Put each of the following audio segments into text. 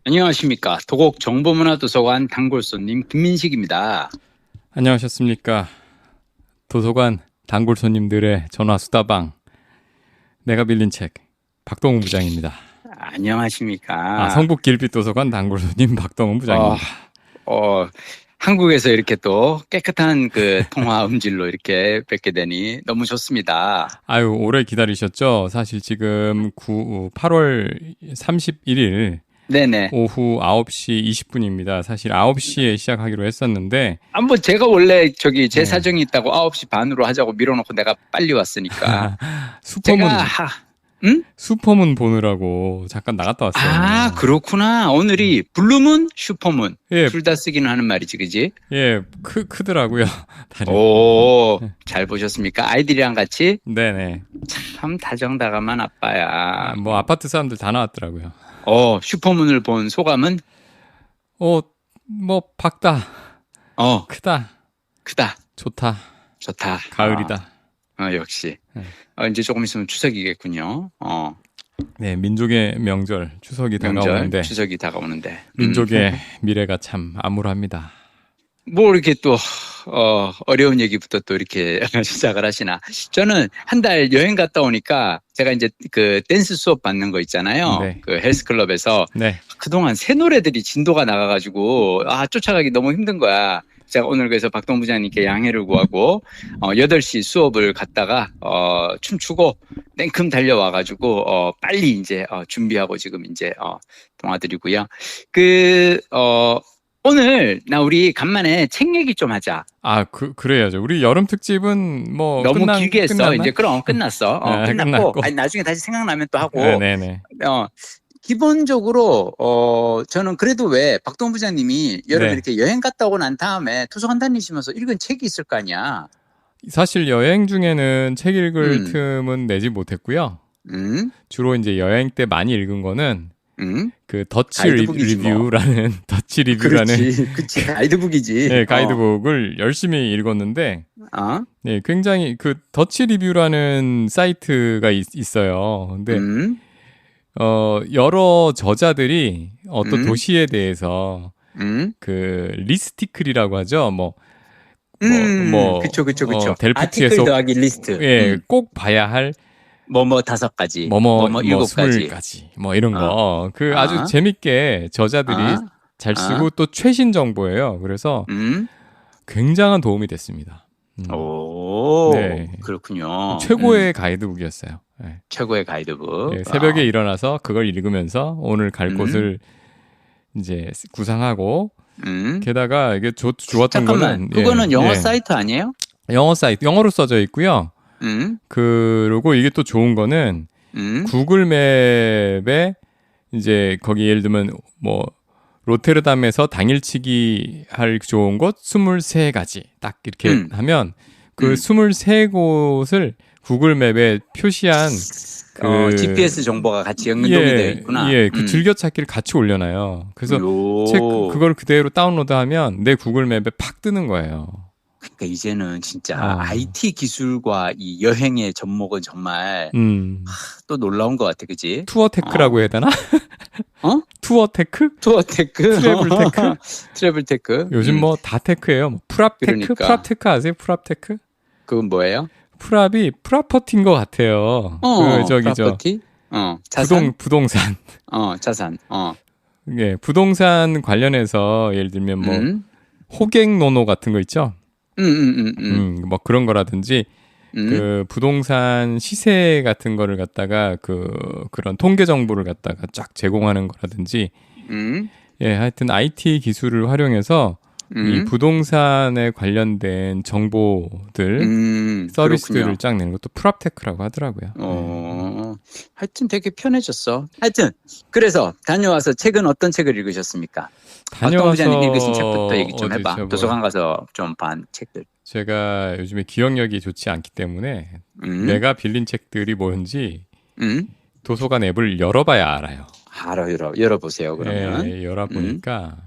안녕하십니까. 도곡 정보문화도서관 단골손님 김민식입니다. 안녕하셨습니까. 도서관 단골 손님들의 전화 수다방. 내가 빌린 책 박동훈 부장입니다. 안녕하십니까. 성북 길빛 도서관 단골 손님 박동훈 어, 부장입니다. 어, 한국에서 이렇게 또 깨끗한 그 통화 음질로 이렇게 뵙게 되니 너무 좋습니다. 아유, 오래 기다리셨죠? 사실 지금 8월 31일 네네. 오후 9시 20분입니다. 사실 9시에 시작하기로 했었는데 한번 제가 원래 제 네. 사정이 있다고 9시 반으로 하자고 밀어놓고 내가 빨리 왔으니까. 슈퍼문 제가, 응? 슈퍼문 보느라고 잠깐 나갔다 아, 왔어요. 그렇구나. 오늘이 블루문, 슈퍼문. 예, 둘 다 쓰기는 하는 말이지, 그지? 예, 크더라고요. 다리. 오, 잘 보셨습니까? 아이들이랑 같이? 네네. 참 다정다감한 아빠야. 뭐 아파트 사람들 다 나왔더라고요. 슈퍼문을 본 소감은? 어, 뭐 밝다, 어, 크다, 크다. 좋다, 좋다. 가을이다. 역시. 네. 이제 조금 있으면 추석이겠군요. 네, 민족의 명절 추석이 명절, 다가오는데 추석이 다가오는데. 민족의 미래가 참 암울합니다. 뭐 이렇게 또, 어려운 얘기부터 또 이렇게 시작을 하시나. 저는 한 달 여행 갔다 오니까 제가 이제 그 댄스 수업 받는 거 있잖아요. 네. 그 헬스클럽에서. 네, 그동안 새 노래들이 진도가 나가가지고, 쫓아가기 너무 힘든 거야. 제가 오늘 그래서 박동 부장님께 양해를 구하고, 8시 수업을 갔다가, 춤추고, 냉큼 달려와가지고, 빨리 이제, 준비하고 지금 이제, 동화드리고요. 오늘, 우리 간만에 책 얘기 좀 하자. 그래야죠. 우리 여름 특집은 뭐 너무 길게 했어. 끝났나? 이제 그럼 끝났어. 네, 끝났고, 끝났고. 아니, 나중에 다시 생각나면 또 하고, 네네. 기본적으로 저는 그래도 왜 박동 부장님이 여름 네. 이렇게 여행 갔다 오고 난 다음에 도서관 다니시면서 읽은 책이 있을 거 아니야. 사실 여행 중에는 책 읽을 음. 틈은 내지 못했고요. 음, 주로 이제 여행 때 많이 읽은 거는 그 가이드북이지 뭐. 리뷰라는 더치 리뷰라는 그렇지. 가이드북이지. 네, 가이드북을 열심히 읽었는데, 어? 네, 굉장히 그 더치 리뷰라는 사이트가 있어요. 근데 음, 여러 저자들이 어떤 음, 도시에 대해서 그 리스티클이라고 하죠. 그쵸. 델프트에 아티클 더하기 리스트. 예, 꼭 봐야 할 5가지. 뭐뭐 7가지. 20가지 뭐 이런 거. 그 아주 아, 재밌게 저자들이 아, 잘 아, 쓰고 또 최신 정보예요. 그래서 음, 굉장한 도움이 됐습니다. 오, 네. 그렇군요. 최고의 가이드북이었어요. 네. 최고의 가이드북. 네, 새벽에 일어나서 그걸 읽으면서 오늘 갈 곳을 이제 구상하고 게다가 이게 좋았던 잠깐만, 거는 그거는 영어 사이트 아니에요? 영어 사이트 영어로 써져 있고요. 음, 그리고 이게 또 좋은 거는 음, 구글 맵에 이제 거기 예를 들면 뭐 로테르담에서 당일치기 할 좋은 곳 23가지 딱 이렇게 하면 그 23곳을 구글 맵에 표시한 GPS 정보가 같이 연동이 되어 있구나. 그 즐겨찾기를 같이 올려놔요. 그래서 그걸 그대로 다운로드하면 내 구글 맵에 팍 뜨는 거예요. 그러니까 이제는 진짜 IT 기술과 이 여행의 접목은 정말 또 놀라운 것 같아, 그지? 투어 테크라고 해야 되나? 투어 테크? 투어 테크? 트래블 테크? 트래블 테크? 요즘 뭐 다 테크예요. 뭐 프랍 테크? 그러니까. 프랍 테크 아세요? 프랍 테크? 그건 뭐예요? 프랍이 프라퍼티인 것 같아요. 프라퍼티? 자산? 부동산. 자산. 예, 부동산 관련해서 예를 들면 뭐 호갱노노 같은 거 있죠? 뭐 그런 거라든지 그 부동산 시세 같은 거를 갖다가 그런 통계 정보를 갖다가 쫙 제공하는 거라든지 예, 하여튼 IT 기술을 활용해서 이 부동산에 관련된 정보들 서비스들을 그렇군요. 쫙 내는 것도 프랍테크라고 하더라고요. 하여튼 되게 편해졌어. 하여튼 그래서 다녀와서 책은 어떤 책을 읽으셨습니까? 박동 부장님 읽으신 책부터 얘기 좀 해봐. 도서관 가서 좀 반 책들. 제가 요즘에 기억력이 좋지 않기 때문에 내가 빌린 책들이 뭔지 도서관 앱을 열어봐야 알아요. 열어보세요, 그러면. 예, 열어보니까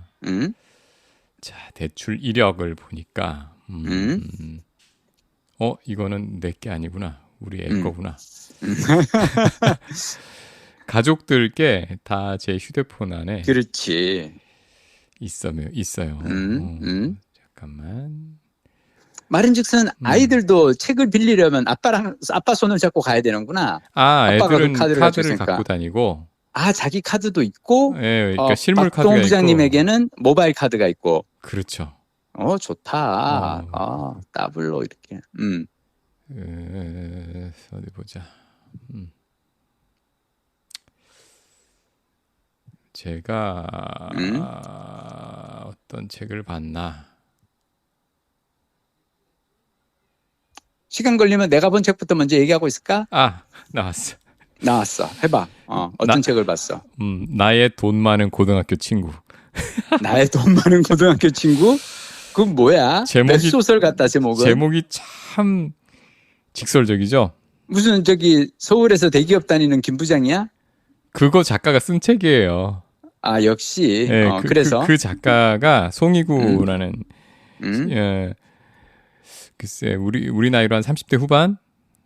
자, 대출 이력을 보니까 이거는 내 게 아니구나. 우리 애 거구나. 가족들께 다 제 휴대폰 안에 그렇지. 있어요. 잠깐만. 말인즉슨 아이들도 책을 빌리려면 아빠 손을 잡고 가야 되는구나. 아빠가 애들은 그 카드를 갖고 다니고. 자기 카드도 있고. 네, 그러니까 실물 카드가 박동 있고. 부장님에게는 모바일 카드가 있고. 그렇죠. 좋다. 더블로 이렇게. 어디 보자. 제가 어떤 책을 봤나? 시간 걸리면 내가 본 책부터 먼저 얘기하고 있을까? 나왔어. 해봐. 어떤 책을 봤어? 나의 돈 많은 고등학교 친구. 나의 돈 많은 고등학교 친구? 그건 뭐야? 소설 같다, 제목은. 제목이 참 직설적이죠? 무슨 서울에서 대기업 다니는 김 부장이야? 그거 작가가 쓴 책이에요. 역시. 네, 그래서 그 작가가 송이구라는 글쎄 우리 나이로 한 30대 후반.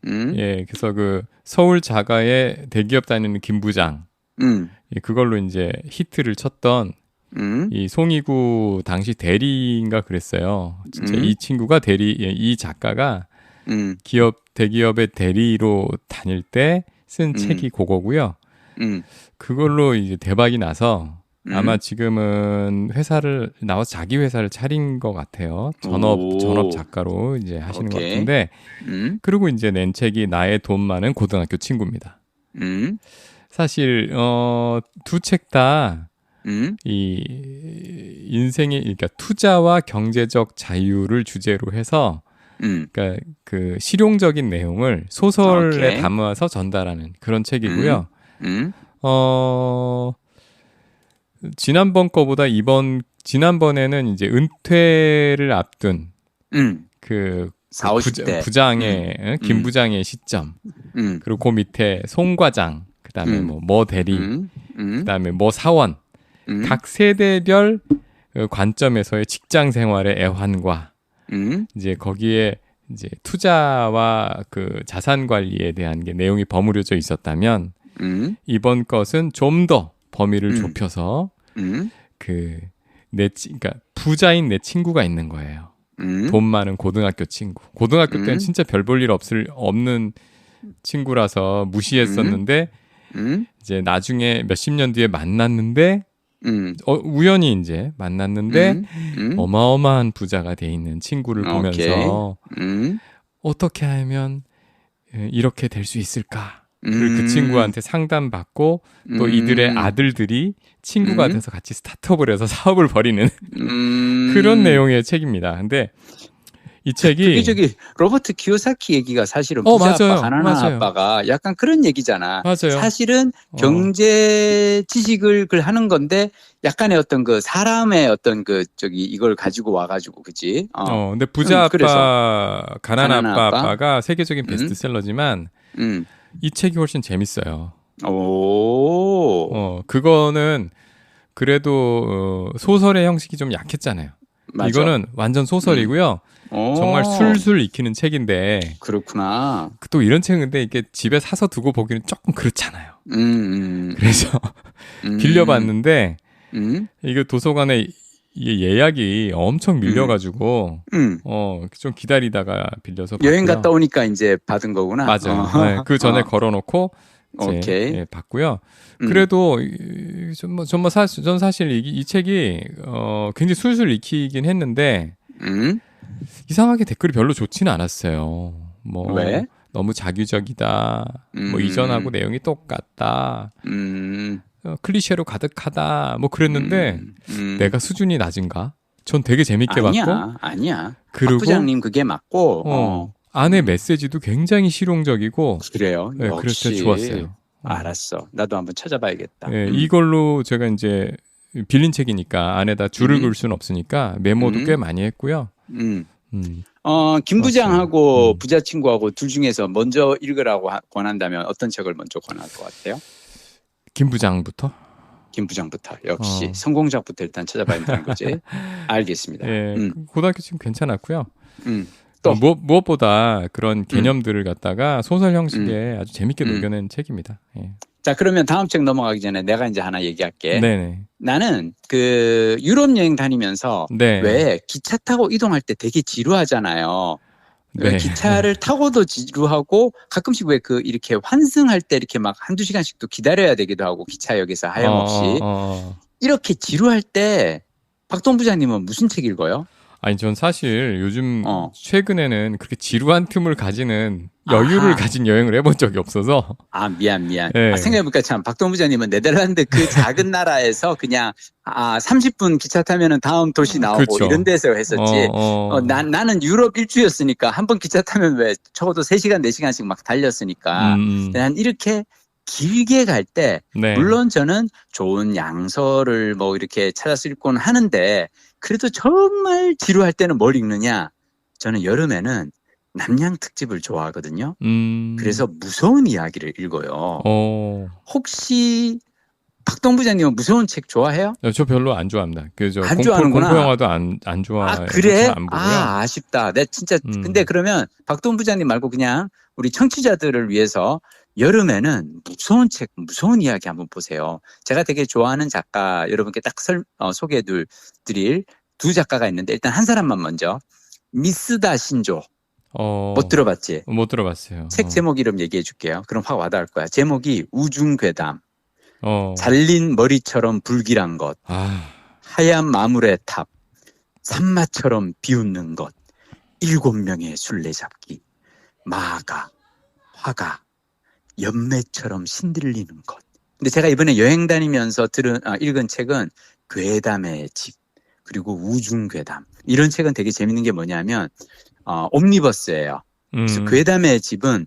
예, 그래서 그 서울 자가의 대기업 다니는 김 부장. 예, 그걸로 이제 히트를 쳤던 이 송이구 당시 대리인가 그랬어요. 진짜 이 친구가 이 작가가 대기업의 대리로 다닐 때 쓴 책이 그거고요. 그걸로 이제 대박이 나서 아마 지금은 회사를 나와서 자기 회사를 차린 것 같아요. 전업 작가로 이제 하시는 것 같은데. 그리고 이제 낸 책이 나의 돈 많은 고등학교 친구입니다. 사실 두 책 다 이 인생의 그러니까 투자와 경제적 자유를 주제로 해서 그러니까 그 실용적인 내용을 소설에 담아서 전달하는 그런 책이고요. 지난번 거보다 지난번에는 이제 은퇴를 앞둔 그 40, 부장의 김 부장의 시점, 그리고 그 밑에 송 과장, 그다음에 뭐 대리, 그다음에 뭐 사원, 각 세대별 관점에서의 직장 생활의 애환과 이제 거기에 이제 투자와 그 자산 관리에 대한 게 내용이 버무려져 있었다면 이번 것은 좀 더 범위를 좁혀서 그러니까 부자인 내 친구가 있는 거예요. 돈 많은 고등학교 친구. 고등학교 때는 진짜 별 볼 일 없는 친구라서 무시했었는데 이제 나중에 몇십 년 뒤에 만났는데 우연히 이제 만났는데 어마어마한 부자가 돼 있는 친구를 보면서 어떻게 하면 이렇게 될 수 있을까? 그 친구한테 상담받고 또 이들의 아들들이 친구가 돼서 같이 스타트업을 해서 사업을 벌이는 그런 내용의 책입니다. 근데 이 책이 그게 로버트 키요사키 얘기가 사실은 부자 맞아요. 아빠, 가난한 아빠가 약간 그런 얘기잖아. 맞아요. 사실은 경제 지식을 하는 건데 약간의 어떤 그 사람의 어떤 이걸 가지고 와가지고 그지? 근데 부자 아빠, 가난한 아빠가 세계적인 베스트셀러지만 이 책이 훨씬 재밌어요. 그거는 그래도 소설의 형식이 좀 약했잖아요. 맞아. 이거는 완전 소설이고요. 정말 술술 익히는 책인데. 그렇구나. 또 이런 책은 근데 이게 집에 사서 두고 보기는 조금 그렇잖아요. 그래서 빌려봤는데 이거 도서관에 이게 예약이 엄청 밀려가지고 좀 기다리다가 빌려서 봤고요. 여행 갔다 오니까 이제 받은 거구나. 맞아요. 네, 그 전에 걸어놓고 이제 봤고요. 그래도 전 사실 이 책이 굉장히 술술 익히긴 했는데 이상하게 댓글이 별로 좋지는 않았어요. 왜? 너무 자기적이다. 뭐 이전하고 내용이 똑같다. 클리셰로 가득하다. 뭐 그랬는데 내가 수준이 낮은가? 전 되게 재밌게 봤고. 아니야. 그리고 박 부장님 그게 맞고. 안에 메시지도 굉장히 실용적이고. 그래요. 네, 그래서 좋았어요. 알았어. 나도 한번 찾아봐야겠다. 네, 이걸로 제가 이제 빌린 책이니까 안에다 줄을 그을 수는 없으니까 메모도 꽤 많이 했고요. 김 부장하고 부자 친구하고 둘 중에서 먼저 읽으라고 권한다면 어떤 책을 먼저 권할 것 같아요? 김 부장부터? 김 부장부터. 역시 성공작부터 일단 찾아봐야 된다는 거지. 알겠습니다. 예, 고등학교 지금 괜찮았고요. 또 무엇보다 그런 개념들을 갖다가 소설 형식에 아주 재밌게 녹여낸 책입니다. 예. 자, 그러면 다음 책 넘어가기 전에 내가 이제 하나 얘기할게. 네네. 나는 그 유럽 여행 다니면서 네. 왜 기차 타고 이동할 때 되게 지루하잖아요. 네. 기차를 타고도 지루하고 가끔씩 왜 그 이렇게 환승할 때 이렇게 막 한두 시간씩도 기다려야 되기도 하고 기차역에서 하염없이 이렇게 지루할 때 박동 부장님은 무슨 책 읽어요? 아니, 전 사실 요즘 최근에는 그렇게 지루한 틈을 가지는 여유를 가진 여행을 해본 적이 없어서. 아, 미안. 네. 생각해보니까 참, 박동 부장님은 네덜란드 그 작은 나라에서 그냥, 30분 기차 타면은 다음 도시 나오고 그렇죠. 이런 데서 했었지. 나는 유럽 일주였으니까 한 번 기차 타면 왜 적어도 3시간, 4시간씩 막 달렸으니까. 난 이렇게 길게 갈 때, 네. 물론 저는 좋은 양서를 뭐 이렇게 찾아서 읽곤 하는데, 그래도 정말 지루할 때는 뭘 읽느냐? 저는 여름에는 남양 특집을 좋아하거든요. 그래서 무서운 이야기를 읽어요. 혹시 박동 부장님은 무서운 책 좋아해요? 저 별로 안 좋아합니다. 안 좋아하는구나. 공포 영화도 안 좋아해요. 아, 그래? 안 보고요. 아쉽다. 내 진짜 근데 그러면 박동 부장님 말고 그냥 우리 청취자들을 위해서 여름에는 무서운 책, 무서운 이야기 한번 보세요. 제가 되게 좋아하는 작가 여러분께 딱 소개해 드릴 두 작가가 있는데 일단 한 사람만 먼저 미스다 신조. 못 들어봤지? 못 들어봤어요. 책 제목 이름 얘기해 줄게요. 그럼 확 와닿을 거야. 제목이 우중괴담. 잘린 머리처럼 불길한 것. 하얀 마물의 탑. 산마처럼 비웃는 것. 7명의 술래잡기. 마가. 화가. 연매처럼 신들리는 것. 근데 제가 이번에 여행 다니면서 읽은 책은 괴담의 집. 그리고 우중괴담. 이런 책은 되게 재밌는 게 뭐냐면 옴니버스예요. 그래서 괴담의 집은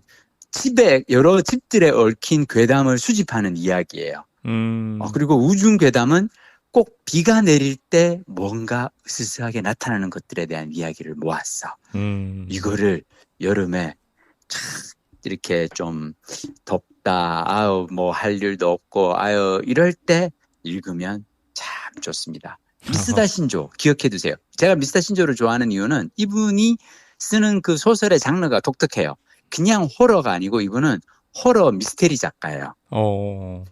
집에 여러 집들에 얽힌 괴담을 수집하는 이야기예요. 그리고 우중괴담은 꼭 비가 내릴 때 뭔가 으스스하게 나타나는 것들에 대한 이야기를 모았어. 이거를 여름에 참 이렇게 좀 덥다, 뭐 할 일도 없고, 이럴 때 읽으면 참 좋습니다. 미스다 신조 기억해 두세요. 제가 미스다 신조를 좋아하는 이유는 이분이 쓰는 그 소설의 장르가 독특해요. 그냥 호러가 아니고 이분은 호러 미스테리 작가예요.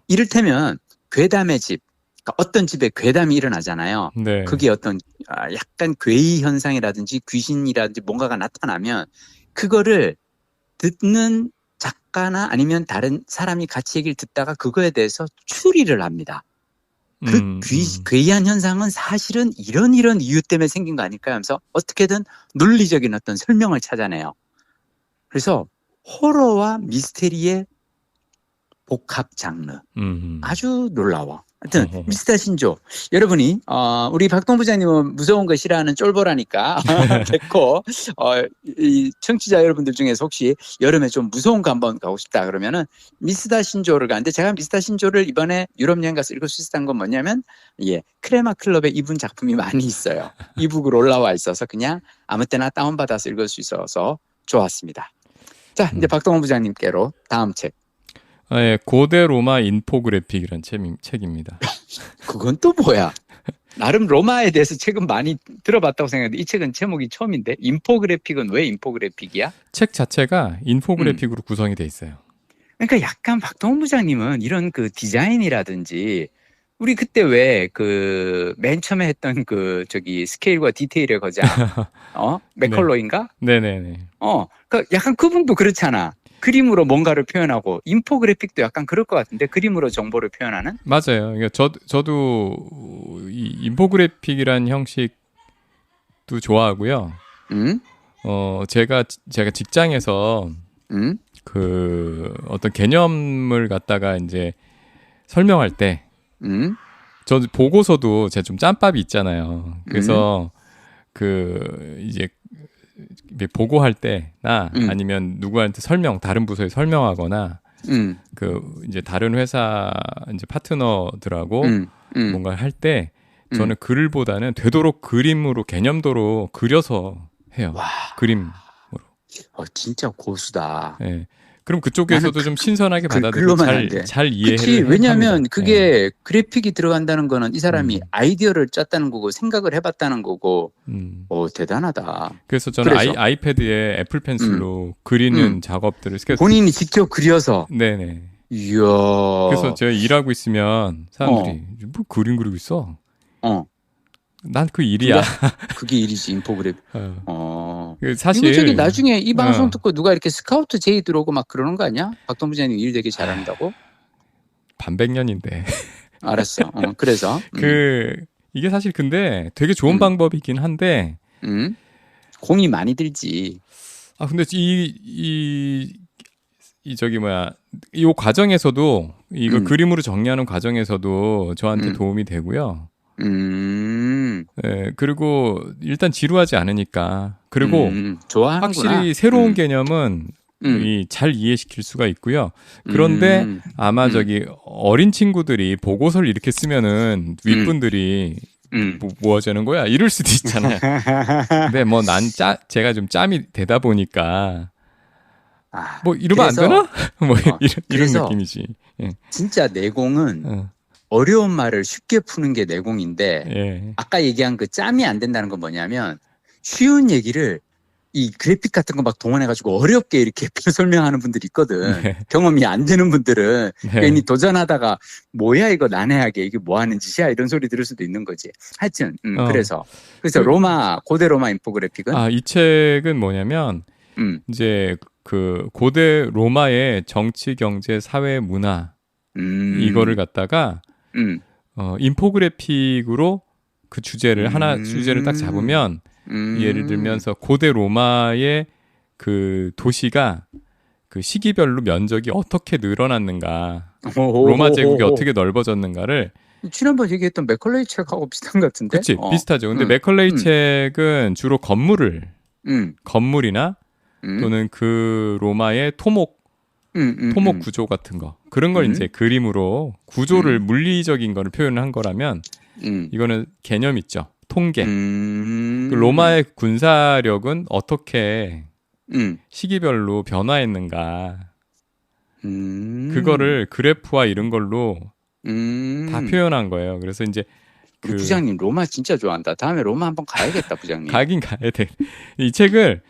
이를테면 괴담의 집, 그러니까 어떤 집에 괴담이 일어나잖아요. 네. 그게 어떤 약간 괴이 현상이라든지 귀신이라든지 뭔가가 나타나면 그거를 듣는 작가나 아니면 다른 사람이 같이 얘기를 듣다가 그거에 대해서 추리를 합니다. 그 괴이한 현상은 사실은 이런 이유 때문에 생긴 거 아닐까 하면서 어떻게든 논리적인 어떤 설명을 찾아내요. 그래서 호러와 미스테리의 복합 장르. 아주 놀라워. 하여튼 미스터 신조. 여러분이 우리 박동 부장님은 무서운 거 싫어하는 쫄보라니까 됐고 이 청취자 여러분들 중에서 혹시 여름에 좀 무서운 거 한번 가고 싶다 그러면은 미스터 신조를 가는데 제가 미스터 신조를 이번에 유럽 여행 가서 읽을 수 있었던 건 뭐냐면 크레마 클럽에 이분 작품이 많이 있어요. 이북으로 올라와 있어서 그냥 아무 때나 다운받아서 읽을 수 있어서 좋았습니다. 자, 이제 박동원 부장님께로 다음 책. 고대 로마 인포그래픽이라는 책입니다. 그건 또 뭐야? 나름 로마에 대해서 책은 많이 들어봤다고 생각했는데 이 책은 제목이 처음인데 인포그래픽은 왜 인포그래픽이야? 책 자체가 인포그래픽으로 구성이 돼 있어요. 그러니까 약간 박동원 부장님은 이런 그 디자인이라든지 우리 그때 왜 그 맨 처음에 했던 그 스케일과 디테일의 거장 맥컬로인가? 네네네. 그러니까 약간 그분도 그렇잖아. 그림으로 뭔가를 표현하고 인포그래픽도 약간 그럴 것 같은데 그림으로 정보를 표현하는? 맞아요. 그러니까 저도 이 인포그래픽이란 형식도 좋아하고요. 제가 직장에서 그 어떤 개념을 갖다가 이제 설명할 때 저 보고서도 제가 좀 짬밥이 있잖아요. 그래서 그 이제 보고할 때나 아니면 누구한테 다른 부서에 설명하거나 그 이제 다른 회사 이제 파트너들하고 뭔가 할 때 저는 글보다는 되도록 그림으로 개념도로 그려서 해요. 와. 그림으로. 진짜 고수다. 네. 그럼 그쪽에서도 좀 신선하게 받아들이고 잘 이해를 그치, 왜냐하면 합니다. 그게 그래픽이 들어간다는 거는 이 사람이 아이디어를 짰다는 거고 생각을 해봤다는 거고 대단하다. 그래서 저는 아이패드에 애플 펜슬로 그리는 작업들을 본인이 직접 그려서 네네. 이야. 그래서 제가 일하고 있으면 사람들이 뭐 그림 그리고 있어? 난 그 일이야. 그게 일이지, 인포그래피. 사실 이거 저기 나중에 이 방송 듣고 누가 이렇게 스카우트 제의 들어오고 막 그러는 거 아니야? 박동부 장님 일 되게 잘한다고? 반백년인데. 알았어. 그래서 이게 사실 근데 되게 좋은 방법이긴 한데 공이 많이 들지. 근데 이 저기 뭐야, 이 과정에서도 이거 그림으로 정리하는 과정에서도 저한테 도움이 되고요. 그리고 일단 지루하지 않으니까. 그리고 좋아하는구나. 확실히 새로운 개념은 잘 이해시킬 수가 있고요. 그런데 아마 저기 어린 친구들이 보고서를 이렇게 쓰면은 윗분들이 뭐 하자는 거야? 이럴 수도 있잖아요. 근데 뭐 제가 좀 짬이 되다 보니까 뭐 이러면 안 되나? 뭐 이런 느낌이지. 진짜 내공은 어려운 말을 쉽게 푸는 게 내공인데 아까 얘기한 그 짬이 안 된다는 건 뭐냐면 쉬운 얘기를 이 그래픽 같은 거 막 동원해가지고 어렵게 이렇게 설명하는 분들이 있거든. 경험이 안 되는 분들은 괜히 도전하다가 뭐야 이거 난해하게 이게 뭐 하는 짓이야 이런 소리 들을 수도 있는 거지. 하여튼 그래서 고대 로마 인포그래픽은 이 책은 뭐냐면 이제 그 고대 로마의 정치, 경제, 사회, 문화 이거를 갖다가 인포그래픽으로 그 주제를 주제를 딱 잡으면 예를 들면서 고대 로마의 그 도시가 그 시기별로 면적이 어떻게 늘어났는가, 로마 제국이 어떻게 넓어졌는가를 지난번 얘기했던 맥컬레이 책하고 비슷한 것 같은데? 그치, 비슷하죠. 근데 맥컬레이 책은 주로 건물이나 또는 그 로마의 토목 구조 같은 거, 그런 걸 이제 그림으로 구조를 물리적인 거를 표현한 거라면 이거는 개념 있죠. 통계. 그 로마의 군사력은 어떻게 시기별로 변화했는가. 그거를 그래프와 이런 걸로 다 표현한 거예요. 그래서 이제 우리 부장님 로마 진짜 좋아한다. 다음에 로마 한번 가야겠다, 부장님. 가긴 가야 돼. 이 책을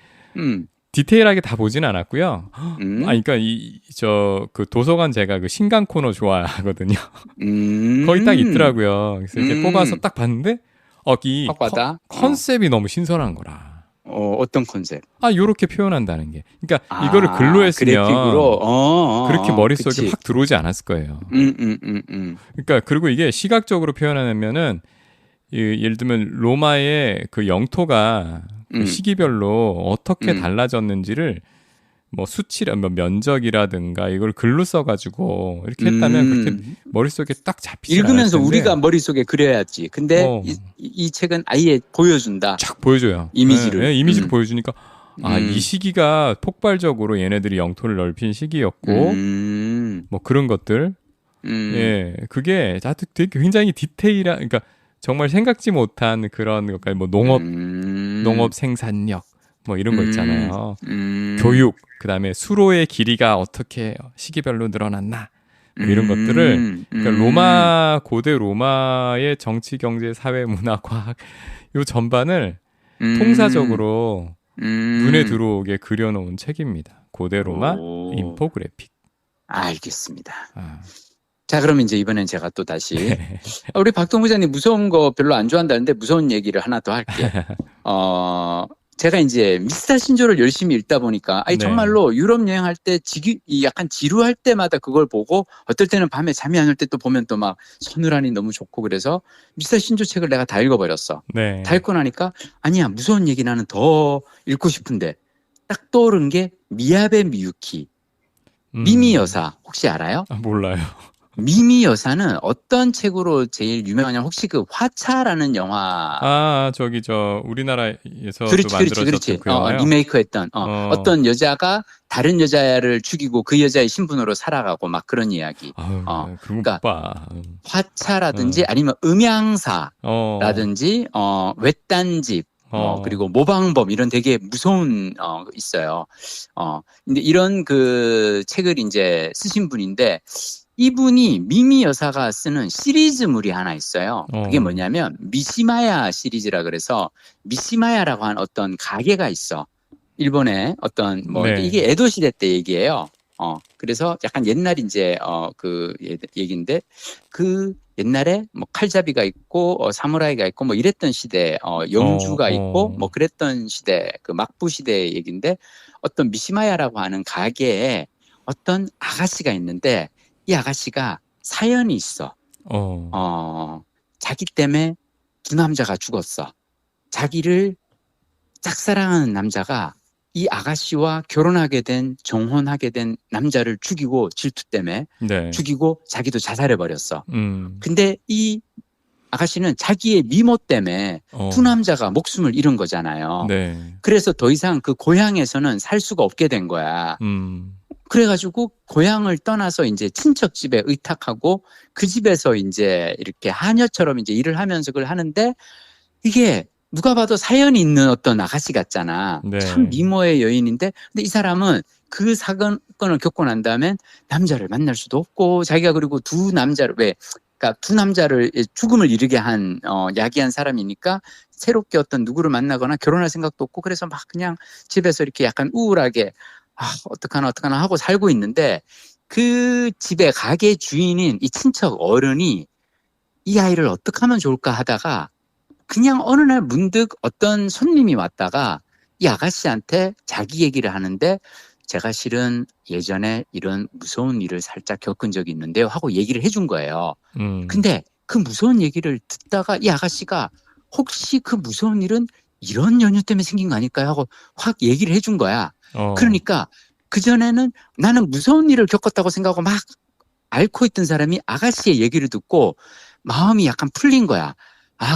디테일하게 다 보진 않았고요. 그러니까 그 도서관 제가 그 신간 코너 좋아하거든요. 거기 딱 있더라고요. 그래서 이렇게 뽑아서 딱 봤는데 이 컨셉이 너무 신선한 거라. 어떤 컨셉? 요렇게 표현한다는 게. 그러니까 이거를 글로 했으면 그래픽으로 그렇게 머릿속에 확 들어오지 않았을 거예요. 그러니까 그리고 이게 시각적으로 표현하면은 예를 들면 로마의 그 영토가 그 시기별로 어떻게 달라졌는지를 뭐 수치라 뭐 면적이라든가 이걸 글로 써가지고 이렇게 했다면 그렇게 머릿속에 딱 잡히지 않을 텐데. 읽으면서 우리가 머릿속에 그려야지. 근데 이 책은 아예 보여준다. 쫙 보여줘요. 이미지를. 이미지를 보여주니까 이 시기가 폭발적으로 얘네들이 영토를 넓힌 시기였고 뭐 그런 것들. 그게 되게 굉장히 디테일한, 그러니까 정말 생각지 못한 그런 것까지, 뭐 농업 생산력 뭐 이런 거 있잖아요. 교육, 그다음에 수로의 길이가 어떻게 시기별로 늘어났나 뭐 이런 것들을, 그러니까 고대 로마의 정치, 경제, 사회, 문화, 과학 요 전반을 통사적으로 눈에 들어오게 그려놓은 책입니다. 고대 로마 인포그래픽. 알겠습니다. 자, 그럼 이제 이번엔 제가 또 다시 우리 박동 부장님 무서운 거 별로 안 좋아한다는데 무서운 얘기를 하나 더 할게. 제가 이제 미스터 신조를 열심히 읽다 보니까 정말로 유럽 여행할 때 약간 지루할 때마다 그걸 보고 어떨 때는 밤에 잠이 안 올 때 또 보면 또 막 서늘하니 너무 좋고, 그래서 미스터 신조 책을 내가 다 읽어버렸어. 다 읽고 나니까 아니야, 무서운 얘기 나는 더 읽고 싶은데 딱 떠오른 게 미야베 미유키, 미미 여사 혹시 알아요? 몰라요. 미미 여사는 어떤 책으로 제일 유명하냐, 혹시 그 화차라는 영화. 저기 우리나라에서도 만들어졌던 그 영화요? 리메이크했던 어떤 여자가 다른 여자를 죽이고 그 여자의 신분으로 살아가고 막 그런 이야기. 그러니까 화차라든지 아니면 음향사라든지 외딴집, 그리고 모방범, 이런 되게 무서운 있어요. 근데 이런 그 책을 이제 쓰신 분인데, 이분이 미미 여사가 쓰는 시리즈물이 하나 있어요. 그게 뭐냐면 미시마야 시리즈라 그래서, 미시마야라고 하는 어떤 가게가 있어. 일본에 어떤 이게 에도 시대 때 얘기예요. 그래서 약간 옛날 이제 그 얘기인데 그 옛날에 뭐 칼잡이가 있고 사무라이가 있고 뭐 이랬던 시대, 영주가 있고 뭐 그랬던 시대, 그 막부 시대의 얘기인데 어떤 미시마야라고 하는 가게에 어떤 아가씨가 있는데 이 아가씨가 사연이 있어. 자기 때문에 두 남자가 죽었어. 자기를 짝사랑하는 남자가 이 아가씨와 결혼하게 된, 정혼하게 된 남자를 죽이고 질투 때문에 네. 죽이고 자기도 자살해버렸어. 근데 이 아가씨는 자기의 미모 때문에 두 남자가 목숨을 잃은 거잖아요. 네. 그래서 더 이상 그 고향에서는 살 수가 없게 된 거야. 그래가지고 고향을 떠나서 이제 친척 집에 의탁하고 그 집에서 이제 이렇게 하녀처럼 이제 일을 하면서 그걸 하는데 이게 누가 봐도 사연이 있는 어떤 아가씨 같잖아. 네. 참 미모의 여인인데 근데 이 사람은 그 사건을 겪고 난 다음엔 남자를 만날 수도 없고 자기가 그리고 두 남자를 그러니까 두 남자를 죽음을 이르게 한 야기한 사람이니까 새롭게 어떤 누구를 만나거나 결혼할 생각도 없고 그래서 막 그냥 집에서 이렇게 약간 우울하게 어떡하나 하고 살고 있는데 그 집의 가게 주인인 이 친척 어른이 이 아이를 어떻게 하면 좋을까 하다가 그냥 어느 날 문득 어떤 손님이 왔다가 이 아가씨한테 자기 얘기를 하는데 제가 실은 예전에 이런 무서운 일을 살짝 겪은 적이 있는데요 하고 얘기를 해준 거예요. 근데 그 무서운 얘기를 듣다가 이 아가씨가 혹시 그 무서운 일은 이런 연유 때문에 생긴 거 아닐까요? 하고 확 얘기를 해준 거야. 그러니까 그전에는 나는 무서운 일을 겪었다고 생각하고 막 앓고 있던 사람이 아가씨의 얘기를 듣고 마음이 약간 풀린 거야.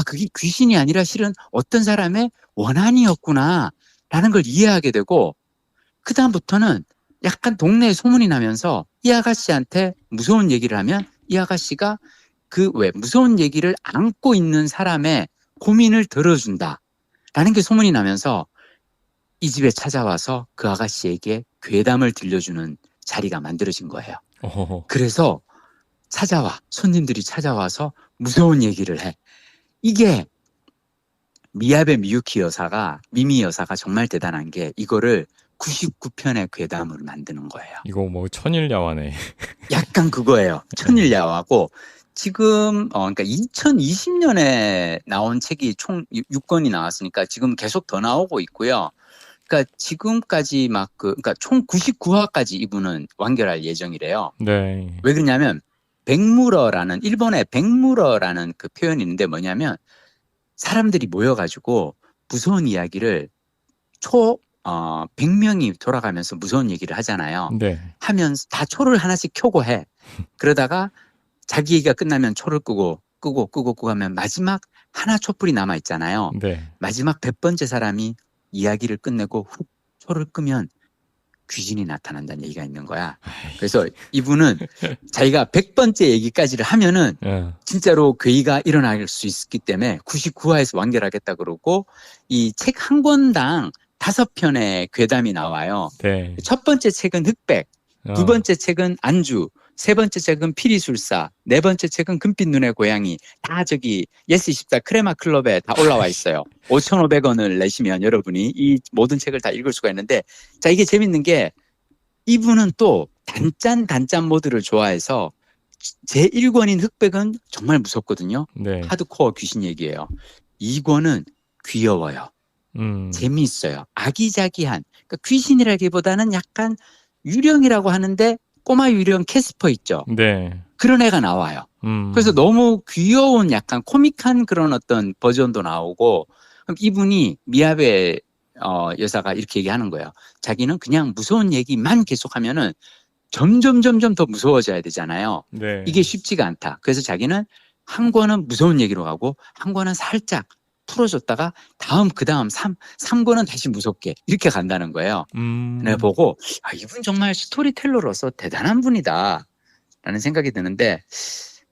그게 귀신이 아니라 실은 어떤 사람의 원한이었구나 라는 걸 이해하게 되고 그다음부터는 약간 동네에 소문이 나면서 이 아가씨한테 무서운 얘기를 하면 이 아가씨가 무서운 얘기를 안고 있는 사람의 고민을 들어준다 라는 게 소문이 나면서 이 집에 찾아와서 그 아가씨에게 괴담을 들려주는 자리가 만들어진 거예요. 그래서 손님들이 찾아와서 무서운 얘기를 해. 이게 미야베 미미 여사가 정말 대단한 게 이거를 99편의 괴담으로 만드는 거예요. 이거 뭐 천일야화네. 약간 그거예요. 천일야화고 지금 그러니까 2020년에 나온 책이 총 6권이 나왔으니까 지금 계속 더 나오고 있고요. 그러니까 지금까지 그러니까 총 99화까지 이분은 완결할 예정이래요. 네. 왜 그러냐면 일본의 백무러라는 그 표현이 있는데 뭐냐면 사람들이 모여가지고 무서운 이야기를 100명이 돌아가면서 무서운 얘기를 하잖아요. 네. 하면서 다 초를 하나씩 켜고 해. 그러다가 자기 얘기가 끝나면 초를 끄고 하면 마지막 하나 촛불이 남아 있잖아요. 네. 마지막 100번째 사람이 이야기를 끝내고 훅 초를 끄면 귀신이 나타난다는 얘기가 있는 거야. 그래서 이분은 자기가 100번째 얘기까지를 하면은 진짜로 괴이가 일어날 수 있기 때문에 99화에서 완결하겠다 그러고 이 책 한 권당 5편의 괴담이 나와요. 네. 첫 번째 책은 흑백, 두 번째 책은 안주, 세 번째 책은 피리술사, 네 번째 책은 금빛 눈의 고양이. 다 저기 예스24 크레마 클럽에 다 올라와 있어요. 5,500원을 내시면 여러분이 이 모든 책을 다 읽을 수가 있는데 자 이게 재밌는 게 이분은 또 단짠 모드를 좋아해서 제 1권인 흑백은 정말 무섭거든요. 네. 하드코어 귀신 얘기예요. 2권은 귀여워요. 재미있어요. 아기자기한. 그러니까 귀신이라기보다는 약간 유령이라고 하는데 꼬마 유령 캐스퍼 있죠. 네. 그런 애가 나와요. 그래서 너무 귀여운 약간 코믹한 그런 어떤 버전도 나오고 이분이 미야베 여사가 이렇게 얘기하는 거예요. 자기는 그냥 무서운 얘기만 계속하면은 점점 더 무서워져야 되잖아요. 네. 이게 쉽지가 않다. 그래서 자기는 한 권은 무서운 얘기로 가고 한 권은 살짝 풀어줬다가 그 다음 3권은 다시 무섭게 이렇게 간다는 거예요. 내가 보고 이분 정말 스토리텔러로서 대단한 분이다 라는 생각이 드는데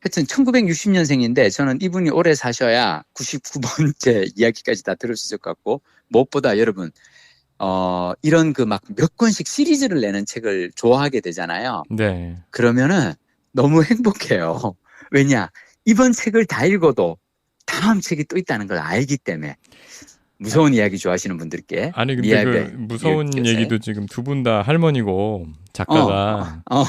하여튼 1960년생인데 저는 이분이 오래 사셔야 99번째 이야기까지 다 들을 수 있을 것 같고 무엇보다 여러분 이런 그 막 몇 권씩 시리즈를 내는 책을 좋아하게 되잖아요. 네. 그러면은 너무 행복해요. 왜냐 이번 책을 다 읽어도 다음 책이 또 있다는 걸 알기 때문에 무서운 이야기 좋아하시는 분들께 아니 근데 미야베 그 무서운 요새. 얘기도 지금 두 분 다 할머니고 어, 작가가 어,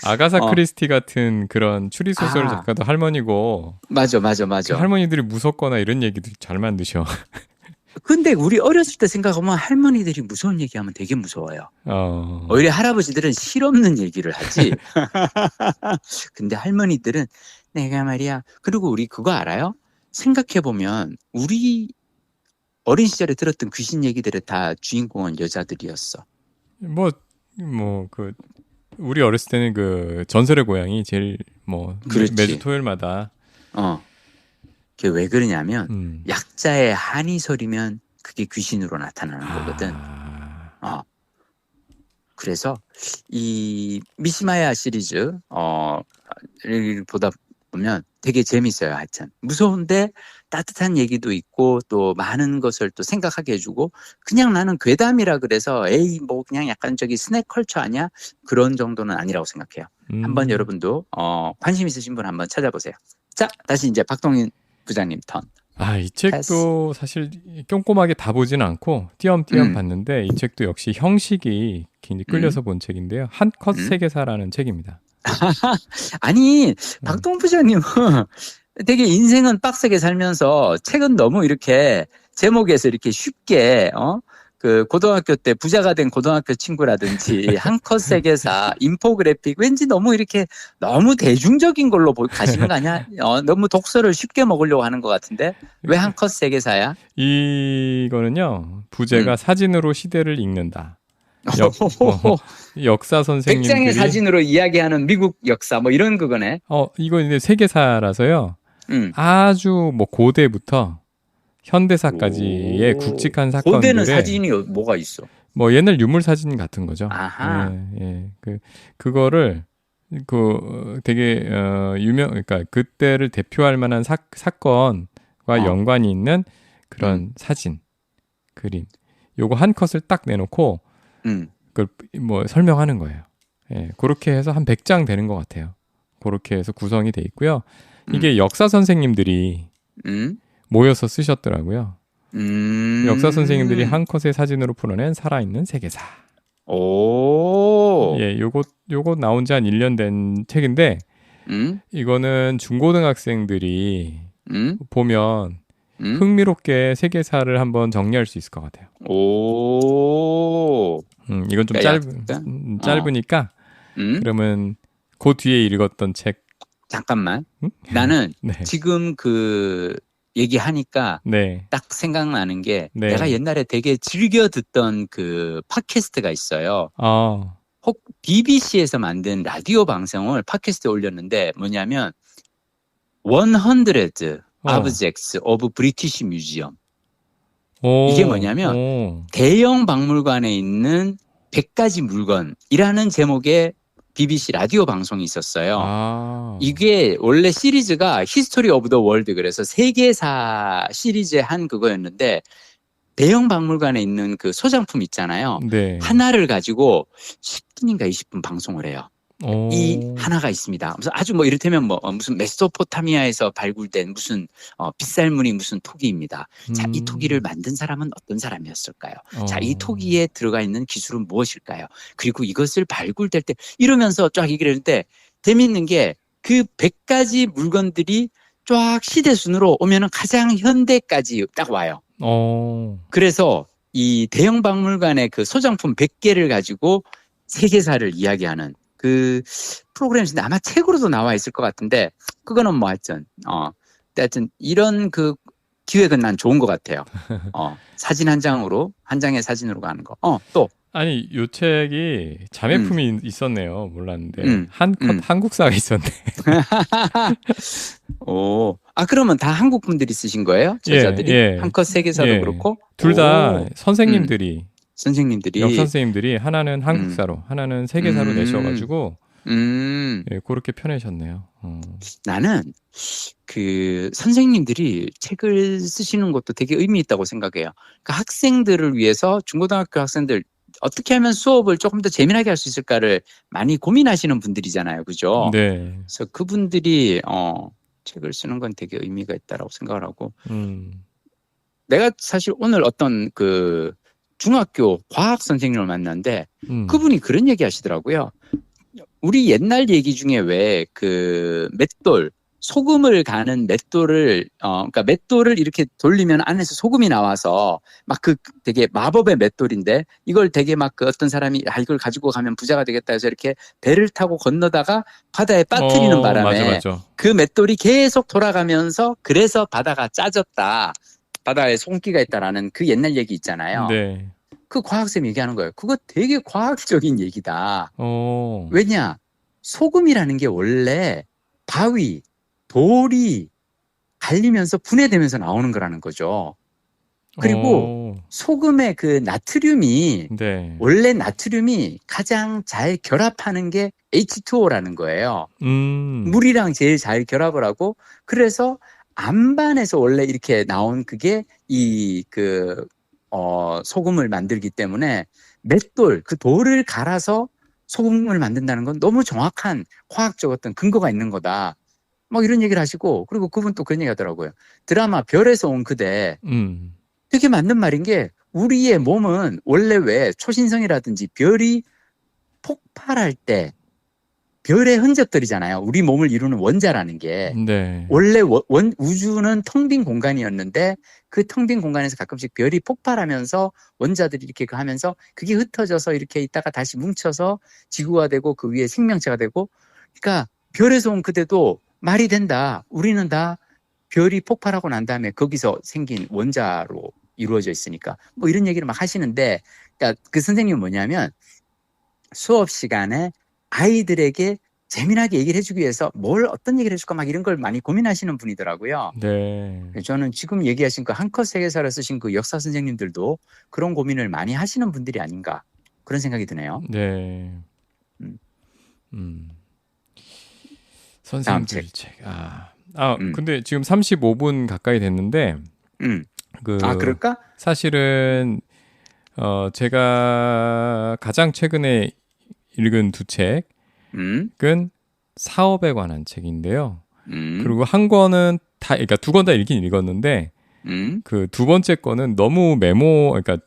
아가사 어. 크리스티 같은 그런 추리소설 아, 작가도 할머니고 맞아, 맞아, 그 맞아. 할머니들이 무섭거나 이런 얘기도 잘 만드셔. 근데 우리 어렸을 때 생각하면 할머니들이 무서운 얘기하면 되게 무서워요. 어, 오히려 할아버지들은 실없는 얘기를 하지. 근데 할머니들은 내가 말이야. 그리고 우리 그거 알아요? 생각해보면 우리 어린 시절에 들었던 귀신 얘기들의 다 주인공은 여자들이었어. 그 우리 어렸을 때는 그 전설의 고향이 제일 그렇지. 매주 토요일마다 어. 그게 왜 그러냐면 음. 약자의 한이 소리면 그게 귀신으로 나타나는 거거든. 어. 그래서 이 미시마야 시리즈 를 보다 보면 되게 재밌어요. 하여튼 무서운데 따뜻한 얘기도 있고 또 많은 것을 또 생각하게 해주고 그냥 나는 괴담이라 그래서 에이 뭐 그냥 약간 저기 스낵 컬처 아니야? 그런 정도는 아니라고 생각해요. 한번 여러분도 관심 있으신 분 한번 찾아보세요. 자, 다시 이제 박동인 부장님 턴. 이 책도 사실 꼼꼼하게 다 보진 않고 띄엄띄엄 봤는데 이 책도 역시 형식이 굉장히 끌려서 본 책인데요. 한 컷 세계사라는 책입니다. 아니, 박동 부장님은 되게 인생은 빡세게 살면서 책은 너무 이렇게 제목에서 이렇게 쉽게 그 고등학교 때 부자가 된 고등학교 친구라든지 한 컷 세계사, 인포그래픽 왠지 너무 이렇게 너무 대중적인 걸로 가시는 거 아니야? 너무 독서를 쉽게 먹으려고 하는 것 같은데 왜 한 컷 세계사야? 이거는요 부제가 사진으로 시대를 읽는다. 역사 선생님들이 백장의 사진으로 이야기하는 미국 역사 뭐 이런 그거네. 이거 이제 세계사라서요. 아주 고대부터 현대사까지의 굵직한 사건들에 고대는 사진이 뭐가 있어? 옛날 유물 사진 같은 거죠. 아하. 그거를 되게 그러니까 그때를 대표할 만한 사건과 연관이 있는 그런 사진, 그림. 요거 한 컷을 딱 내놓고 그걸 설명하는 거예요. 그렇게 해서 한 100장 되는 것 같아요. 그렇게 해서 구성이 돼 있고요. 이게 역사 선생님들이 모여서 쓰셨더라고요. 역사 선생님들이 한 컷의 사진으로 풀어낸 살아있는 세계사. 오. 요거 나온 지 한 1년 된 책인데, 이거는 중고등학생들이 보면 흥미롭게 세계사를 한번 정리할 수 있을 것 같아요. 오. 이건 좀 짧으니까, 그러면 그 뒤에 읽었던 책. 잠깐만. 나는 네. 지금 그 얘기하니까 네. 딱 생각나는 게 네. 내가 옛날에 되게 즐겨 듣던 그 팟캐스트가 있어요. 혹 BBC에서 만든 라디오 방송을 팟캐스트에 올렸는데 뭐냐면 100 Objects of British Museum. 이게 뭐냐면 대형 박물관에 있는 100가지 물건이라는 제목의 BBC 라디오 방송이 있었어요. 이게 원래 시리즈가 히스토리 오브 더 월드 그래서 세계사 시리즈의 한 그거였는데 대형 박물관에 있는 그 소장품 있잖아요. 네. 하나를 가지고 10분인가 20분 방송을 해요. 이 하나가 있습니다. 무슨 아주 이를테면 무슨 메소포타미아에서 발굴된 무슨 빗살무늬 무슨 토기입니다. 자, 이 토기를 만든 사람은 어떤 사람이었을까요? 자, 이 토기에 들어가 있는 기술은 무엇일까요? 그리고 이것을 발굴될 때 이러면서 쫙 얘기를 했는데 재미있는 게 그 100가지 물건들이 쫙 시대 순으로 오면은 가장 현대까지 딱 와요. 그래서 이 대형 박물관의 그 소장품 100개를 가지고 세계사를 이야기하는 그 프로그램인데 아마 책으로도 나와 있을 것 같은데 그거는 하여튼 하여튼 이런 그 기획은 난 좋은 것 같아요. 사진 한 장의 사진으로 가는 거. 또 아니 요 책이 자매품이 있었네요. 몰랐는데 한 컷 한국사가 있었네. 오, 그러면 다 한국 분들이 쓰신 거예요? 저자들이 한 컷 세계사도 그렇고 둘 다 선생님들이 역사 선생님들이 하나는 한국사로 하나는 세계사로 내셔가지고 그렇게 펴내셨네요. 나는 그 선생님들이 책을 쓰시는 것도 되게 의미 있다고 생각해요. 그 학생들을 위해서 중고등학교 학생들 어떻게 하면 수업을 조금 더 재미나게 할 수 있을까를 많이 고민하시는 분들이잖아요. 그죠? 네. 그래서 그분들이 책을 쓰는 건 되게 의미가 있다라고 생각을 하고 내가 사실 오늘 어떤 그 중학교 과학 선생님을 만났는데 그분이 그런 얘기 하시더라고요. 우리 옛날 얘기 중에 왜 그 맷돌, 소금을 가는 맷돌을, 그러니까 맷돌을 이렇게 돌리면 안에서 소금이 나와서 막 그 되게 마법의 맷돌인데 이걸 되게 막 그 어떤 사람이 이걸 가지고 가면 부자가 되겠다 해서 이렇게 배를 타고 건너다가 바다에 빠뜨리는 바람에 맞아. 그 맷돌이 계속 돌아가면서 그래서 바다가 짜졌다. 바다에 송기가 있다라는 그 옛날 얘기 있잖아요. 네. 그 과학쌤이 얘기하는 거예요. 그거 되게 과학적인 얘기다. 왜냐? 소금이라는 게 원래 바위, 돌이 갈리면서 분해되면서 나오는 거라는 거죠. 그리고 소금의 그 나트륨이 네. 원래 나트륨이 가장 잘 결합하는 게 H2O라는 거예요. 물이랑 제일 잘 결합을 하고 그래서 안반에서 원래 이렇게 나온 그게 이 소금을 만들기 때문에 맷돌, 그 돌을 갈아서 소금을 만든다는 건 너무 정확한 과학적 어떤 근거가 있는 거다. 막 이런 얘기를 하시고 그리고 그분 또 그런 얘기 하더라고요. 드라마 별에서 온 그대 되게 맞는 말인 게 우리의 몸은 원래 왜 초신성이라든지 별이 폭발할 때 별의 흔적들이잖아요. 우리 몸을 이루는 원자라는 게. 네. 원래 우주는 텅 빈 공간이었는데 그 텅 빈 공간에서 가끔씩 별이 폭발하면서 원자들이 이렇게 하면서 그게 흩어져서 이렇게 있다가 다시 뭉쳐서 지구가 되고 그 위에 생명체가 되고 그러니까 별에서 온 그대도 말이 된다. 우리는 다 별이 폭발하고 난 다음에 거기서 생긴 원자로 이루어져 있으니까 뭐 이런 얘기를 막 하시는데 그러니까 그 선생님은 뭐냐면 수업 시간에 아이들에게 재미나게 얘기를 해주기 위해서 어떤 얘기를 해줄까 막 이런 걸 많이 고민하시는 분이더라고요. 네. 저는 지금 얘기하신 그 한컷 세계사를 쓰신 그 역사 선생님들도 그런 고민을 많이 하시는 분들이 아닌가 그런 생각이 드네요. 네. 선생님들 책. 근데 지금 35분 가까이 됐는데 그럴까? 사실은 제가 가장 최근에 읽은 두 책은 사업에 관한 책인데요. 그리고 한 권은 그러니까 두 권 다 읽긴 읽었는데 그 두 번째 거는 너무 그러니까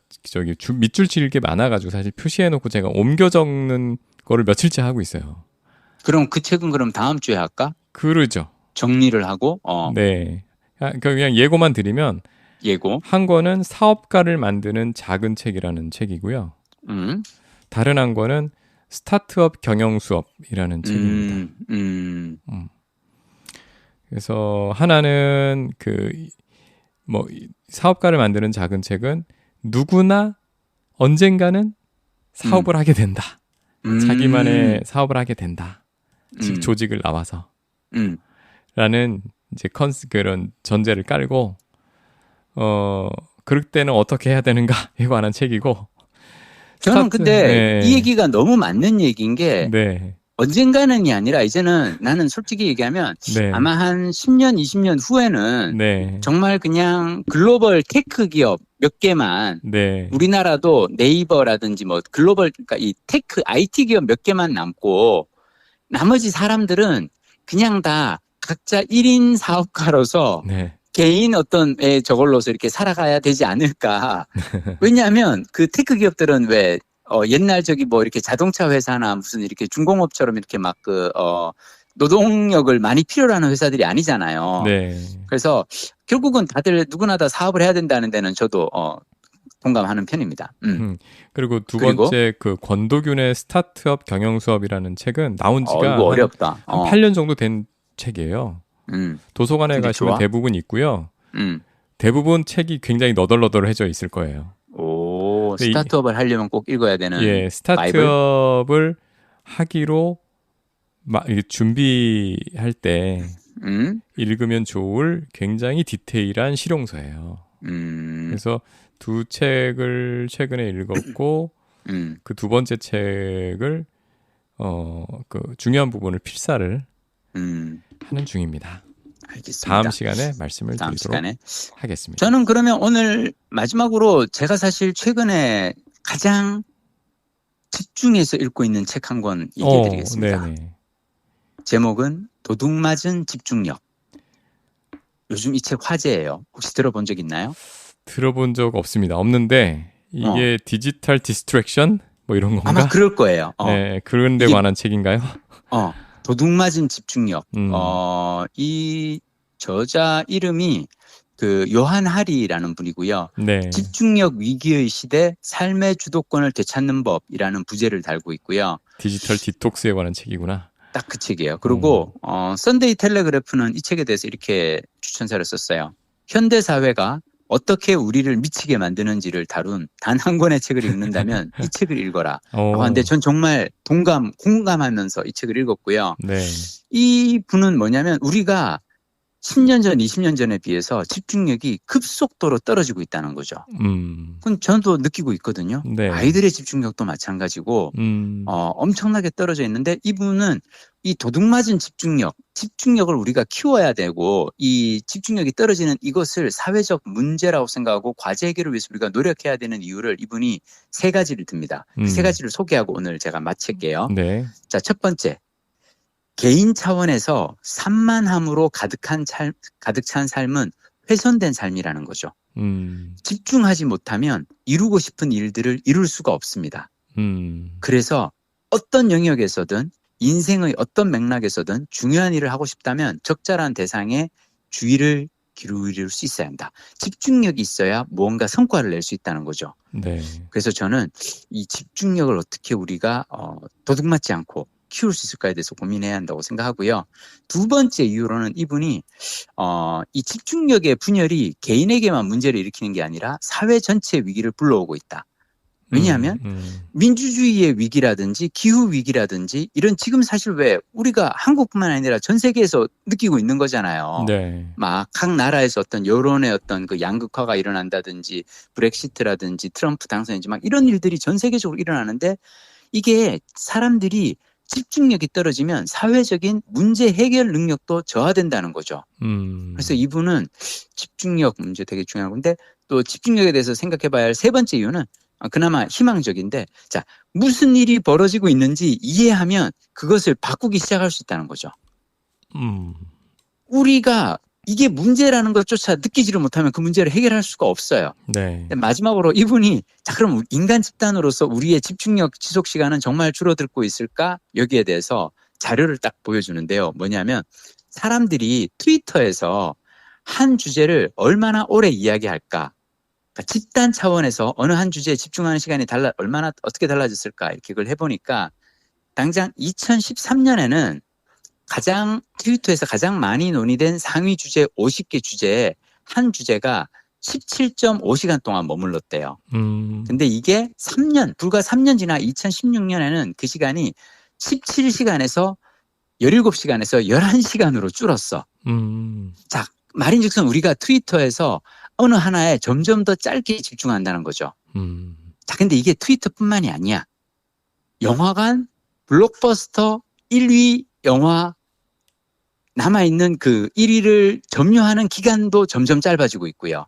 밑줄 칠 게 많아가지고 사실 표시해놓고 제가 옮겨 적는 거를 며칠째 하고 있어요. 그럼 그 책은 그럼 다음 주에 할까? 그러죠. 정리를 하고. 네. 그냥 예고만 드리면 한 권은 사업가를 만드는 작은 책이라는 책이고요. 다른 한 권은 스타트업 경영 수업이라는 책입니다. 그래서 하나는 사업가를 만드는 작은 책은 누구나 언젠가는 사업을 하게 된다. 자기만의 사업을 하게 된다. 조직을 나와서. 라는 이제 그런 전제를 깔고 그럴 때는 어떻게 해야 되는가에 관한 책이고 저는 근데 이 얘기가 너무 맞는 얘기인 게 언젠가는이 아니라 이제는 나는 솔직히 얘기하면 아마 한 10년, 20년 후에는 정말 그냥 글로벌 테크 기업 몇 개만 우리나라도 네이버라든지 뭐 글로벌 그러니까 이 테크 IT 기업 몇 개만 남고 나머지 사람들은 그냥 다 각자 1인 사업가로서 개인 어떤 저걸로서 이렇게 살아가야 되지 않을까. 왜냐하면 그 테크 기업들은 왜 옛날 뭐 이렇게 자동차 회사나 무슨 이렇게 중공업처럼 이렇게 막 노동력을 많이 필요로 하는 회사들이 아니잖아요. 그래서 결국은 다들 누구나 다 사업을 해야 된다는 데는 저도 동감하는 편입니다. 그리고 두 번째 그 권도균의 스타트업 경영 수업이라는 책은 나온 지가 어렵다. 한 8년 정도 된 책이에요. 도서관에 가시면 대부분 있고요. 대부분 책이 굉장히 너덜너덜해져 있을 거예요. 스타트업을 하려면 꼭 읽어야 되는 스타트업을 하기로 준비할 때 읽으면 좋을 굉장히 디테일한 실용서예요. 그래서 두 책을 최근에 읽었고 그 두 번째 책을 그 중요한 부분을 필사를 하는 중입니다. 알겠습니다. 다음 시간에 말씀을 드리도록 하겠습니다. 저는 그러면 오늘 마지막으로 제가 사실 최근에 가장 집중해서 읽고 있는 책 한 권 얘기해 드리겠습니다. 제목은 도둑맞은 집중력. 요즘 이 책 화제예요. 혹시 들어본 적 있나요? 들어본 적 없습니다. 없는데 이게 디지털 디스트랙션 뭐 이런 건가? 아마 그럴 거예요. 네, 그런 데 이게, 관한 책인가요? 도둑맞은 집중력. 이 저자 이름이 그 요한 하리라는 분이고요. 네. 집중력 위기의 시대 삶의 주도권을 되찾는 법이라는 부제를 달고 있고요. 디지털 디톡스에 관한 책이구나. 딱 그 책이에요. 그리고 선데이 텔레그래프는 이 책에 대해서 이렇게 추천사를 썼어요. 현대 사회가 어떻게 우리를 미치게 만드는지를 다룬 단 한 권의 책을 읽는다면 이 책을 읽어라. 근데 전 정말 공감하면서 이 책을 읽었고요. 네. 이 분은 뭐냐면 우리가 10년 전, 20년 전에 비해서 집중력이 급속도로 떨어지고 있다는 거죠. 그건 저도 느끼고 있거든요. 네. 아이들의 집중력도 마찬가지고 엄청나게 떨어져 있는데 이분은 이 도둑맞은 집중력을 우리가 키워야 되고 이 집중력이 떨어지는 이것을 사회적 문제라고 생각하고 과제 해결을 위해서 우리가 노력해야 되는 이유를 이분이 세 가지를 듭니다. 그 세 가지를 소개하고 오늘 제가 마칠게요. 네. 자, 첫 번째. 개인 차원에서 산만함으로 가득 찬 삶은 훼손된 삶이라는 거죠. 집중하지 못하면 이루고 싶은 일들을 이룰 수가 없습니다. 그래서 어떤 영역에서든 인생의 어떤 맥락에서든 중요한 일을 하고 싶다면 적절한 대상에 주의를 기울일 수 있어야 한다. 집중력이 있어야 무언가 성과를 낼 수 있다는 거죠. 네. 그래서 저는 이 집중력을 어떻게 우리가 도둑맞지 않고 키울 수 있을까에 대해서 고민해야 한다고 생각하고요. 두 번째 이유로는 이분이 이 집중력의 분열이 개인에게만 문제를 일으키는 게 아니라 사회 전체의 위기를 불러오고 있다. 왜냐하면 민주주의의 위기라든지 기후 위기라든지 이런 지금 사실 왜 우리가 한국뿐만 아니라 전 세계에서 느끼고 있는 거잖아요. 네. 막 각 나라에서 어떤 여론의 어떤 그 양극화가 일어난다든지 브렉시트라든지 트럼프 당선인지 막 이런 일들이 전 세계적으로 일어나는데 이게 사람들이 집중력이 떨어지면 사회적인 문제 해결 능력도 저하된다는 거죠. 그래서 이분은 집중력 문제 되게 중요한 건데 또 집중력에 대해서 생각해 봐야 할 세 번째 이유는 그나마 희망적인데 자, 무슨 일이 벌어지고 있는지 이해하면 그것을 바꾸기 시작할 수 있다는 거죠. 우리가 이게 문제라는 것조차 느끼지를 못하면 그 문제를 해결할 수가 없어요. 네. 마지막으로 이분이 자 그럼 인간 집단으로서 우리의 집중력 지속 시간은 정말 줄어들고 있을까? 여기에 대해서 자료를 딱 보여주는데요. 뭐냐면 사람들이 트위터에서 한 주제를 얼마나 오래 이야기할까? 그러니까 집단 차원에서 어느 한 주제에 집중하는 시간이 얼마나 어떻게 달라졌을까? 이렇게 그걸 해보니까 당장 2013년에는 트위터에서 가장 많이 논의된 상위 주제 50개 주제에 한 주제가 17.5시간 동안 머물렀대요. 근데 이게 불과 3년 지나 2016년에는 그 시간이 17시간에서 17시간에서 11시간으로 줄었어. 자, 말인즉슨 우리가 트위터에서 어느 하나에 점점 더 짧게 집중한다는 거죠. 자, 근데 이게 트위터뿐만이 아니야. 영화관, 블록버스터 1위 영화 남아있는 그 1위를 점유하는 기간도 점점 짧아지고 있고요.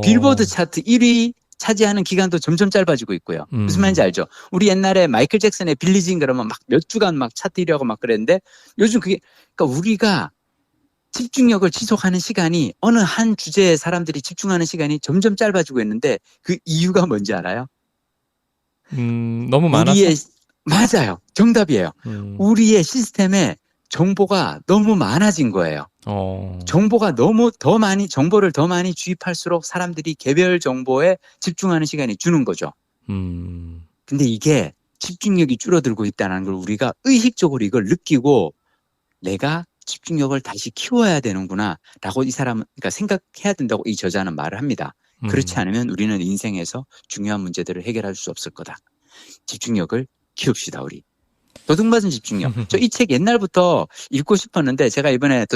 빌보드 차트 1위 차지하는 기간도 점점 짧아지고 있고요. 무슨 말인지 알죠? 우리 옛날에 마이클 잭슨의 빌리진 그러면 막 몇 주간 막 차트 1위하고 막 그랬는데 요즘 그러니까 우리가 집중력을 지속하는 시간이 어느 한 주제에 사람들이 집중하는 시간이 점점 짧아지고 있는데 그 이유가 뭔지 알아요? 너무 많아서? 맞아요. 정답이에요. 우리의 시스템에 정보가 너무 많아진 거예요. 정보를 더 많이 주입할수록 사람들이 개별 정보에 집중하는 시간이 주는 거죠. 근데 이게 집중력이 줄어들고 있다는 걸 우리가 의식적으로 이걸 느끼고 내가 집중력을 다시 키워야 되는구나 라고 이 사람은 그러니까 생각해야 된다고 이 저자는 말을 합니다. 그렇지 않으면 우리는 인생에서 중요한 문제들을 해결할 수 없을 거다. 집중력을 키웁시다 우리. 도둑맞은 집중력. 저 이 책 옛날부터 읽고 싶었는데 제가 이번에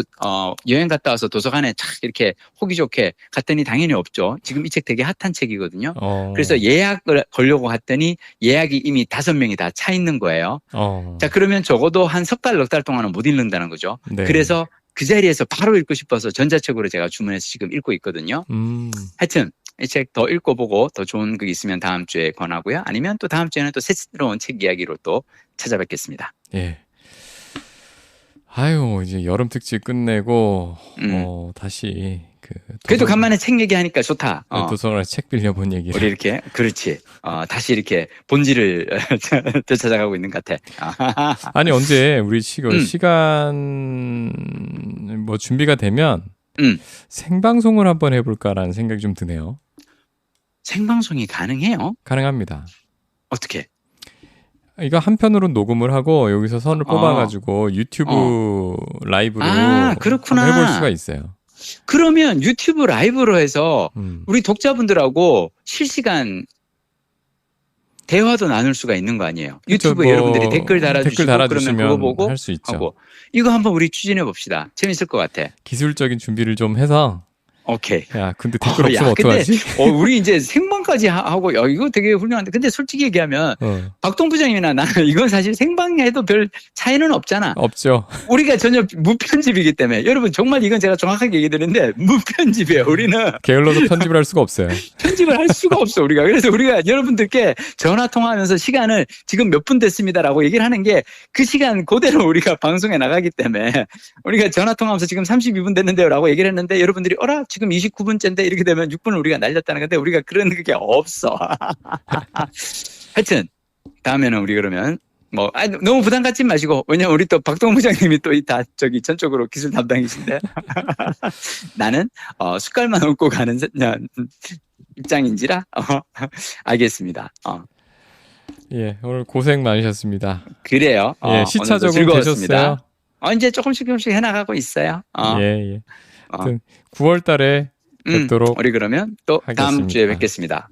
여행 갔다 와서 도서관에 착 이렇게 호기 좋게 갔더니 당연히 없죠. 지금 이 책 되게 핫한 책이거든요. 그래서 예약을 걸려고 갔더니 예약이 이미 5명이 다 차 있는 거예요. 자, 그러면 적어도 한 석 달, 넉 달 동안은 못 읽는다는 거죠. 네. 그래서 그 자리에서 바로 읽고 싶어서 전자책으로 제가 주문해서 지금 읽고 있거든요. 하여튼 이 책 더 읽고 보고 더 좋은 거 있으면 다음 주에 권하고요. 아니면 또 다음 주에는 또 새로운 책 이야기로 또 찾아뵙겠습니다. 예. 아유, 이제 여름 특집 끝내고 다시 그래도 간만에 책 얘기하니까 좋다. 도서관에서 책 빌려본 얘기를. 우리 이렇게, 그렇지. 다시 이렇게 본질을 되찾아가고 있는 것 같아. 아니, 언제 우리 시간 뭐 준비가 되면 생방송을 한번 해볼까라는 생각이 좀 드네요. 생방송이 가능해요? 가능합니다. 어떻게? 이거 한편으로 녹음을 하고 여기서 선을 뽑아가지고 유튜브 라이브로 그렇구나. 해볼 수가 있어요. 그러면 유튜브 라이브로 해서 우리 독자분들하고 실시간 대화도 나눌 수가 있는 거 아니에요? 유튜브에 여러분들이 댓글 달아주시고 그러면 그거 보고 할 수 있죠. 하고. 이거 한번 우리 추진해 봅시다. 재밌을 것 같아. 기술적인 준비를 좀 해서. 오케이. 야, 근데 댓글 없으면 어떡하지? 우리 이제 생방까지 하고, 이거 되게 훌륭한데. 근데 솔직히 얘기하면, 박동 부장님이나 나는 이건 사실 생방해도 별 차이는 없잖아. 없죠. 우리가 전혀 무편집이기 때문에. 여러분, 정말 이건 제가 정확하게 얘기 드리는데, 무편집이에요, 우리는. 게을러서 편집을 할 수가 없어요. 편집을 할 수가 없어, 우리가. 그래서 우리가 여러분들께 전화 통화하면서 시간을 지금 몇 분 됐습니다라고 얘기를 하는 게 그 시간 그대로 우리가 방송에 나가기 때문에 우리가 전화 통화하면서 지금 32분 됐는데요 라고 얘기를 했는데 여러분들이 지금 29분째인데 이렇게 되면 6분을 우리가 날렸다는 건데 우리가 그런 게 없어. 하여튼 다음에는 우리 그러면 너무 부담 갖지 마시고 왜냐면 우리 또 박동 부장님이 또 전적으로 기술 담당이신데 나는 숟갈만 얹고 가는 입장인지라 알겠습니다. 예, 오늘 고생 많으셨습니다. 그래요. 예, 시차 적응 되셨어요? 이제 조금씩 해나가고 있어요. 예. 하여튼 9월 달에 뵙도록 우리 그러면 또 하겠습니다. 다음 주에 뵙겠습니다.